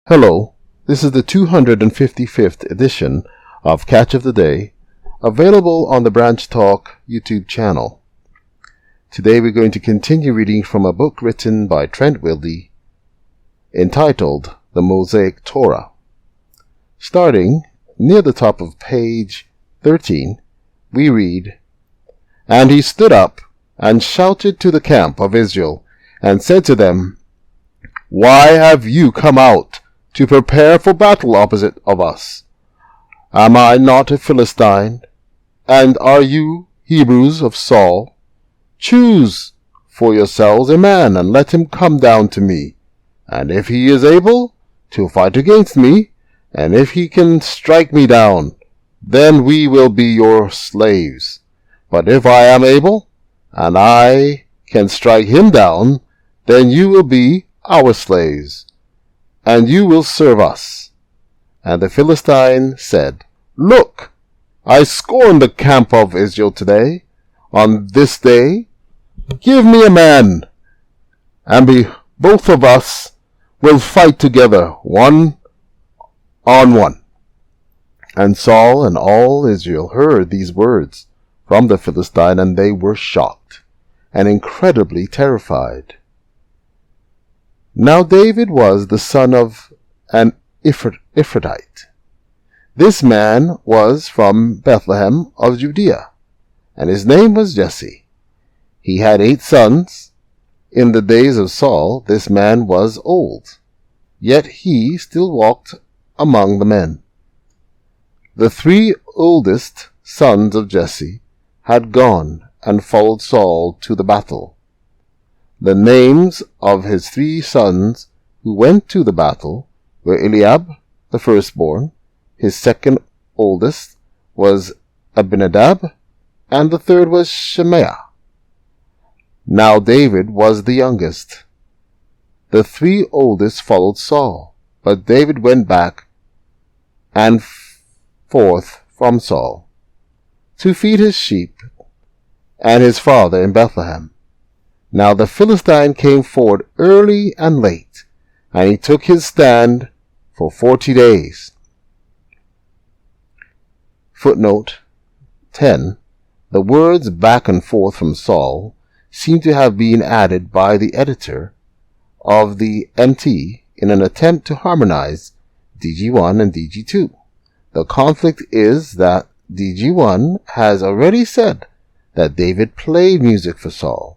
Hello, this is the 255th edition of Catch of the Day, available on the Branch Talk YouTube channel. Today we're going to continue reading from a book written by Trent Wilde, entitled The Mosaic Torah. Starting near the top of page 13, we read, "And he stood up and shouted to the camp of Israel, and said to them, Why have you come out to prepare for battle opposite of us? Am I not a Philistine? And are you Hebrews of Saul? Choose for yourselves a man, and let him come down to me. And if he is able to fight against me, and if he can strike me down, then we will be your slaves. But if I am able, and I can strike him down, then you will be our slaves, and you will serve us." And the Philistine said, "Look, I scorn the camp of Israel today. On this day, give me a man, and both of us will fight together, one on one." And Saul and all Israel heard these words from the Philistine, and they were shocked and incredibly terrified. Now David was the son of an Ephrathite. This man was from Bethlehem of Judea, and his name was Jesse. He had 8 sons. In the days of Saul, this man was old, yet he still walked among the men. The 3 oldest sons of Jesse had gone and followed Saul to the battle. The names of his 3 sons who went to the battle were Eliab, the firstborn, his second oldest was Abinadab, and the third was Shemaiah. Now David was the youngest. The 3 oldest followed Saul, but David went back and forth from Saul to feed his sheep and his father in Bethlehem. Now the Philistine came forward early and late, and he took his stand for 40 days. Footnote 10. The words back and forth from Saul seem to have been added by the editor of the Mt in an attempt to harmonize DG1 and DG2. The conflict is that DG1 has already said that David played music for Saul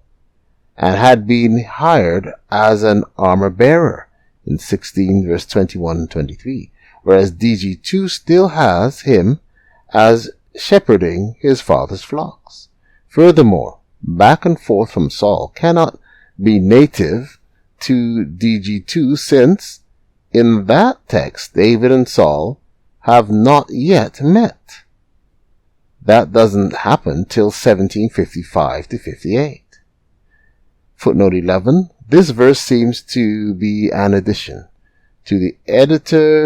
and had been hired as an armor-bearer in 16 verse 21 and 23, whereas DG2 still has him as shepherding his father's flocks. Furthermore, back and forth from Saul cannot be native to DG2, since in that text David and Saul have not yet met. That doesn't happen till 1755 to 58. Footnote 11. This verse seems to be an addition to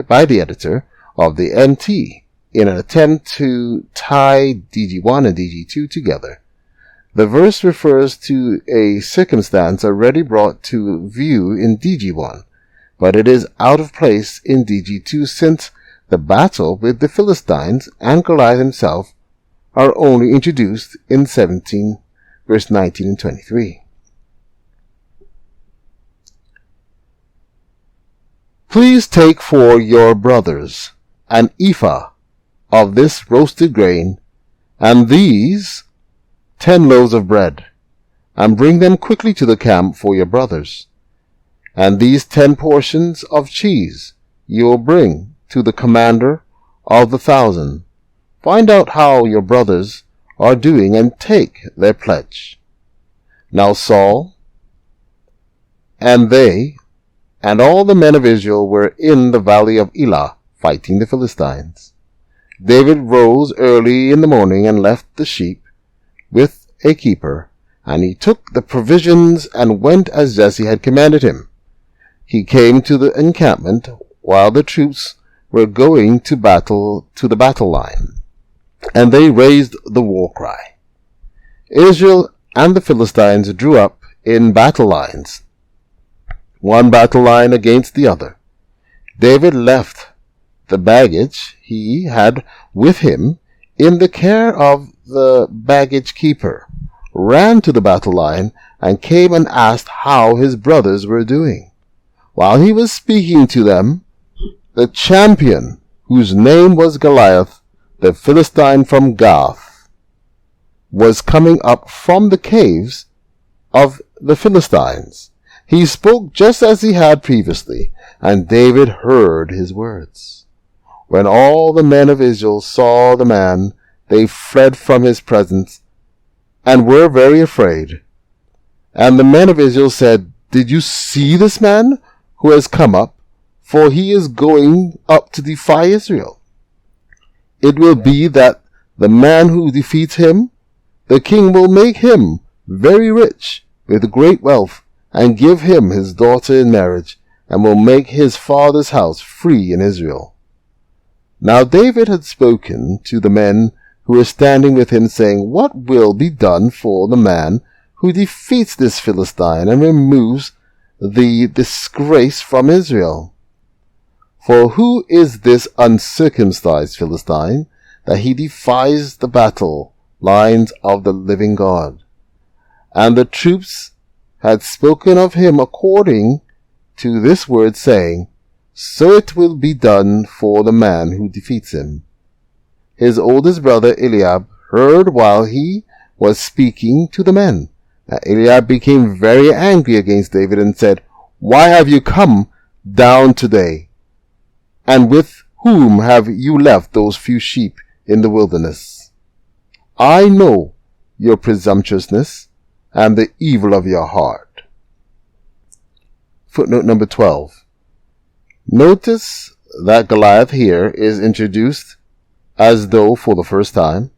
by the editor of the MT in an attempt to tie DG1 and DG2 together. The verse refers to a circumstance already brought to view in DG1, but it is out of place in DG2, since the battle with the Philistines and Goliath himself are only introduced in 17 verse 19 and 23. "Please take for your brothers an ephah of this roasted grain, and these 10 loaves of bread, and bring them quickly to the camp for your brothers. And these 10 portions of cheese you will bring to the commander of the 1,000. Find out how your brothers are doing, and take their pledge." Now Saul and they and all the men of Israel were in the valley of Elah fighting the Philistines. David rose early in the morning and left the sheep with a keeper, and he took the provisions and went as Jesse had commanded him. He came to the encampment while the troops were going to the battle line, and they raised the war cry. Israel and the Philistines drew up in battle lines, one battle line against the other. David left the baggage he had with him in the care of the baggage keeper, ran to the battle line, and came and asked how his brothers were doing. While he was speaking to them, the champion, whose name was Goliath, the Philistine from Gath, was coming up from the caves of the Philistines. He spoke just as he had previously, and David heard his words. When all the men of Israel saw the man, they fled from his presence and were very afraid. And the men of Israel said, "Did you see this man who has come up? For he is going up to defy Israel. It will be that the man who defeats him, the king will make him very rich with great wealth, and give him his daughter in marriage, and will make his father's house free in Israel." Now David had spoken to the men who were standing with him, saying, "What will be done for the man who defeats this Philistine and removes the disgrace from Israel? For who is this uncircumcised Philistine, that he defies the battle lines of the living God?" And the troops had spoken of him according to this word, saying, "So it will be done for the man who defeats him." His oldest brother Eliab heard while he was speaking to the men. Now Eliab became very angry against David and said, "Why have you come down today? And with whom have you left those few sheep in the wilderness? I know your presumptuousness and the evil of your heart." Footnote number 12. Notice that Goliath here is introduced as though for the first time.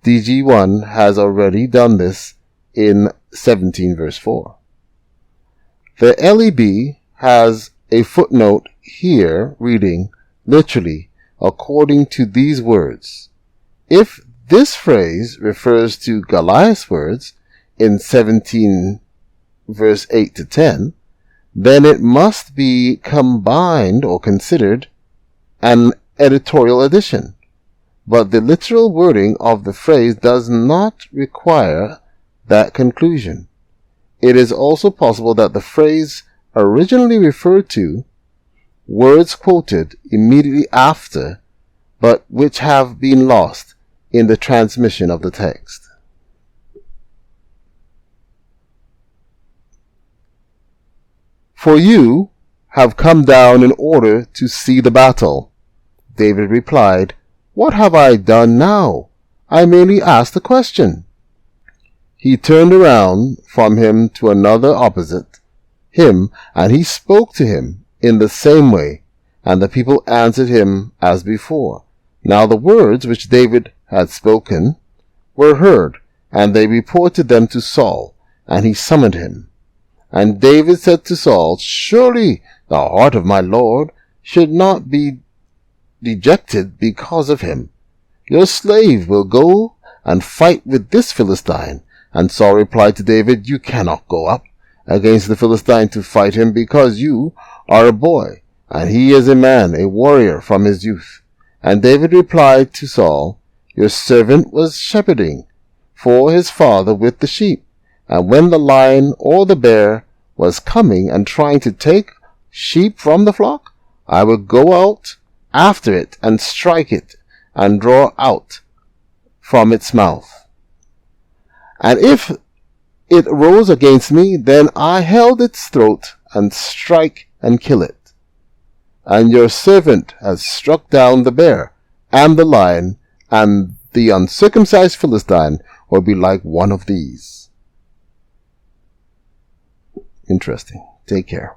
DG1 has already done this in 17 verse 4. The LEB has a footnote here reading literally according to these words. If this phrase refers to Goliath's words in 17 verse 8 to 10, then it must be combined or considered an editorial addition. But the literal wording of the phrase does not require that conclusion. It is also possible that the phrase originally referred to words quoted immediately after, but which have been lost in the transmission of the text. "For you have come down in order to see the battle." David replied, "What have I done now? I merely asked a question." He turned around from him to another opposite him, and he spoke to him in the same way, and the people answered him as before. Now the words which David had spoken were heard, and they reported them to Saul, and he summoned him. And David said to Saul, "Surely the heart of my Lord should not be dejected because of him. Your slave will go and fight with this Philistine." And Saul replied to David, "You cannot go up against the Philistine to fight him, because you are a boy, and he is a man, a warrior from his youth." And David replied to Saul, "Your servant was shepherding for his father with the sheep, and when the lion or the bear was coming and trying to take sheep from the flock, I would go out after it and strike it and draw out from its mouth. And if it rose against me, then I held its throat and strike and kill it. And your servant has struck down the bear and the lion, and the uncircumcised Philistine will be like one of these." Interesting. Take care.